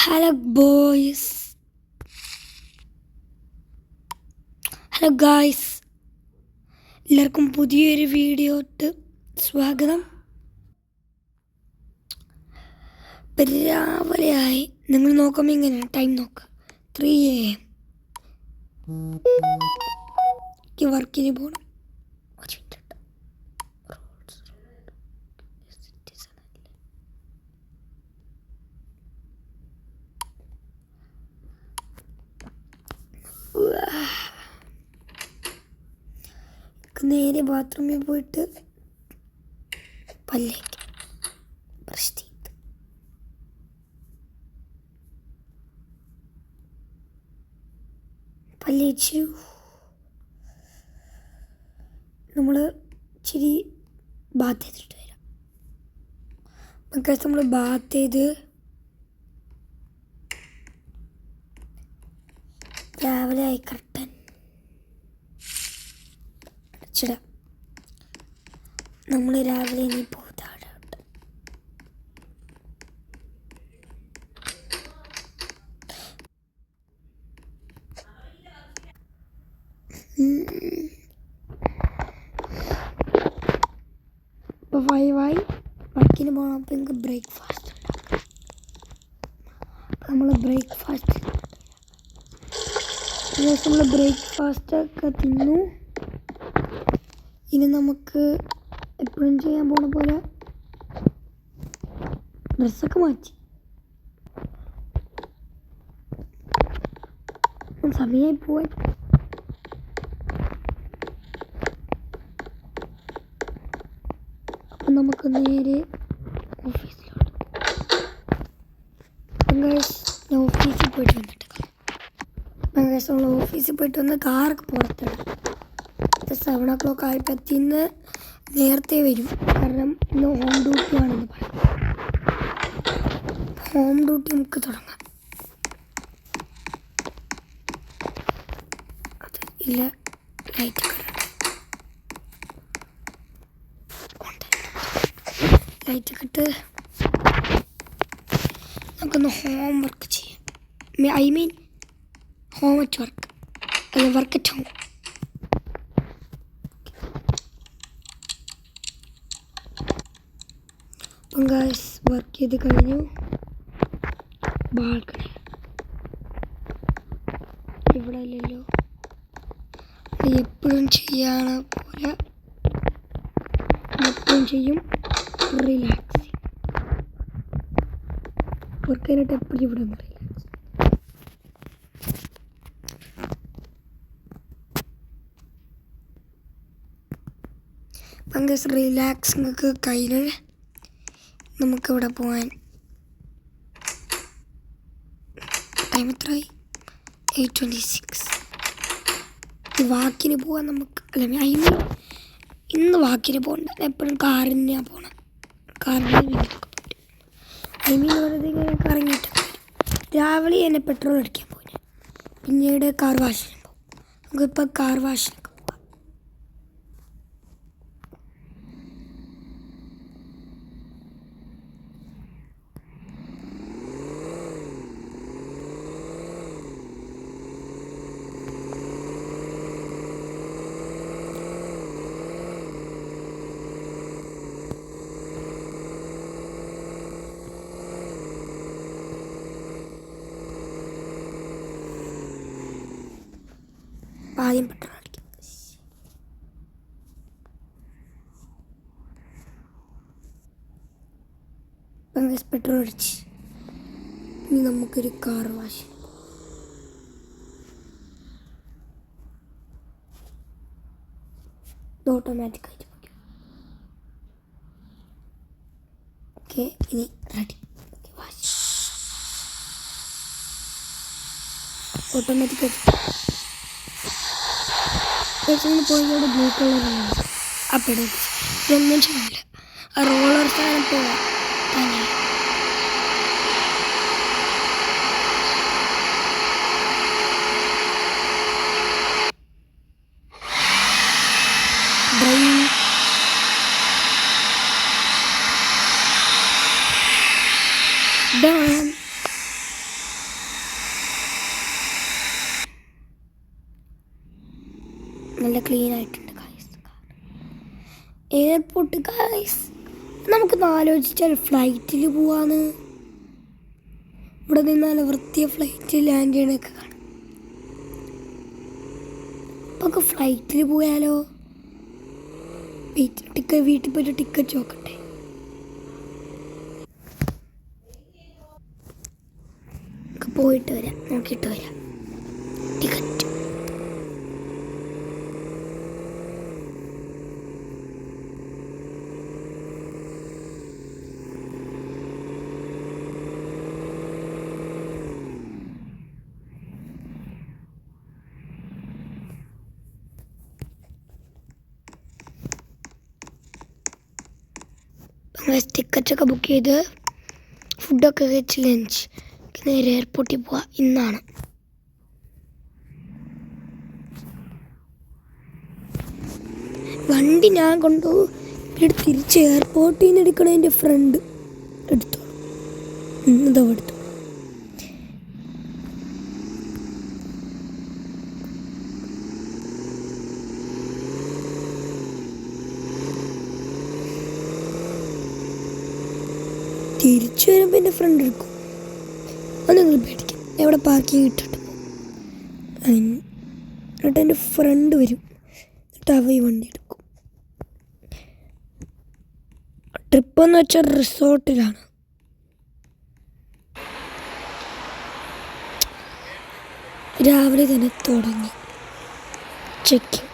Hello boys, hello guys, എല്ലാവർക്കും പുതിയൊരു വീഡിയോട്ട് സ്വാഗതം. ഇപ്പം രാവിലെയായി. നിങ്ങൾ നോക്കുമ്പോൾ ഇങ്ങനെയാണ് ടൈം നോക്കുക. 3 AM. എനിക്ക് വർക്കിന് പോകണം. നേരെ ബാത്റൂമിൽ പോയിട്ട് പല്ലേക്ക് ബ്രഷ് ചെയ്ത് പല്ലേച്ചു. നമ്മൾ ഇച്ചിരി ബാത്ത് ചെയ്തിട്ട് വരാം. ബിക്കോസ് നമ്മൾ ബാത്ത് ചെയ്ത് രാവിലെ ആയി കർട്ടൻ അടച്ചിടാം. നമ്മൾ രാവിലെ ഇനി പോകാം. ഇപ്പോൾ 5 ആയി. വർക്കിന് പോകണം. അപ്പോൾ എനിക്ക് ബ്രേക്ക്ഫാസ്റ്റ് ഉണ്ടാക്കാം. നമ്മൾ ബ്രേക്ക്ഫാസ്റ്റൊക്കെ തിന്നു. ഇനി നമുക്ക് എപ്പോഴും ചെയ്യാൻ പോണ പോലെ ഡ്രസ്സൊക്കെ മാറ്റി. സമയമായി പോവാൻ. അപ്പം നമുക്ക് നേരെ ഓഫീസിലോട്ട്. ഞാൻ ഓഫീസിൽ പോയിട്ട് വന്നിട്ട് നമ്മൾ ഓഫീസിൽ പോയിട്ട് വന്ന് കാറൊക്കെ പുറത്തിടും. 7 o'clock ആയപ്പോൾ ഇന്ന് നേരത്തെ വരും. കാരണം ഇന്ന് ഹോം ഡ്യൂട്ടി ആണെന്ന് പറയും. ഹോം ഡ്യൂട്ടി നമുക്ക് തുടങ്ങാം. അത് ഇല്ല, ലൈറ്റൊക്കെ ഇട്ട് നമുക്കൊന്ന് ഹോം വർക്ക് ചെയ്യാം. I mean home at work, അല്ല വർക്ക് അറ്റ് ഹോം. അപ്പം ഗായ്സ് വർക്ക് ചെയ്ത് കഴിഞ്ഞു. ബാൽക്കണി ഇവിടെ അല്ലല്ലോ, എപ്പോഴും ചെയ്യാണ് പോലെ എപ്പോഴും ചെയ്യും. റിലാക്സ് വർക്ക് കഴിഞ്ഞിട്ട് എപ്പോഴും ഇവിടെ ഒന്ന് റിലാക്സ്. അപ്പം ഗൈസ് റിലാക്സിങ്ങൊക്കെ കഴിഞ്ഞ് നമുക്കിവിടെ പോകാൻ ടൈം എത്രയായി? 8:26. വാക്കിന് പോകാൻ നമുക്ക്, അല്ലെങ്കിൽ ഇന്ന് വാക്കിന് പോകണ്ട. എപ്പോഴും കാറിന് തന്നെയാണ് പോകണം. കാറിന് വെറുതെ ഇങ്ങനെ കറങ്ങിയിട്ട് രാവിലെ തന്നെ പെട്രോൾ അടിക്കാൻ പോകുന്നത്. പിന്നീട് കാർ വാഷിന് പോകും. നമുക്കിപ്പോൾ കാർ വാഷിനൊക്കെ പോകാം. ആദ്യം പെട്രോൾ അടിക്കും. പെട്രോൾ അടിച്ച് ഇനി നമുക്കൊരു കാർ വാഷ്. ഇത് ഓട്ടോമാറ്റിക്കായിട്ട് വയ്ക്കും. ഓക്കെ, ഇനി റെഡി. വാഷ് ഓട്ടോമാറ്റിക്കായിട്ട് പോയതോടെ ബ്ലൂ കളറാണ്. അപ്പോൾ ഇതൊന്നും ചെയ്യില്ല. ആ റോളർ സാധനം പോവാം തന്നെ. ഡാം. നല്ല ക്ലീൻ ആയിട്ടുണ്ട് ഗൈസ്. Airport guys. നമുക്കൊന്ന് ആലോചിച്ചാൽ ഫ്ലൈറ്റിൽ പോവാന്ന്. ഇവിടെ നിന്ന് നല്ല വൃത്തിയ ഫ്ലൈറ്റിൽ ലാൻഡ് ചെയ്യണൊക്കെ കാണാം. നമുക്ക് ഫ്ലൈറ്റിൽ പോയാലോ? വീട്ടിൽ പോയിട്ട് ടിക്കറ്റ് നോക്കട്ടെ. പോയിട്ട് വരാം, നോക്കിയിട്ട് വരാം ടിക്കറ്റ്. ടിക്കറ്റൊക്കെ ബുക്ക് ചെയ്ത് ഫുഡൊക്കെ കഴിച്ച് ലഞ്ച് നേരെ എയർപോർട്ടിൽ പോവാം. ഇന്നാണ് വണ്ടി ഞാൻ കൊണ്ടുപോകും. ഇവിടെ തിരിച്ച് എയർപോർട്ടിൽ നിന്ന് എടുക്കണ എൻ്റെ ഫ്രണ്ട് എടുത്തോളൂ. ഇതാ എടുത്തു. തിരിച്ചു വരുമ്പോൾ എൻ്റെ ഫ്രണ്ട് എടുക്കും. അത് നിങ്ങൾ പേടിക്കും. എവിടെ പാർക്കിങ് ഇട്ടിട്ട് പോകും. എന്നിട്ട് എൻ്റെ ഫ്രണ്ട് വരും. എന്നിട്ട് അവ ഈ വണ്ടി എടുക്കും. ട്രിപ്പെന്ന് വെച്ചാൽ റിസോർട്ടിലാണ്. രാവിലെ തന്നെ തുടങ്ങി ചെക്കിങ്.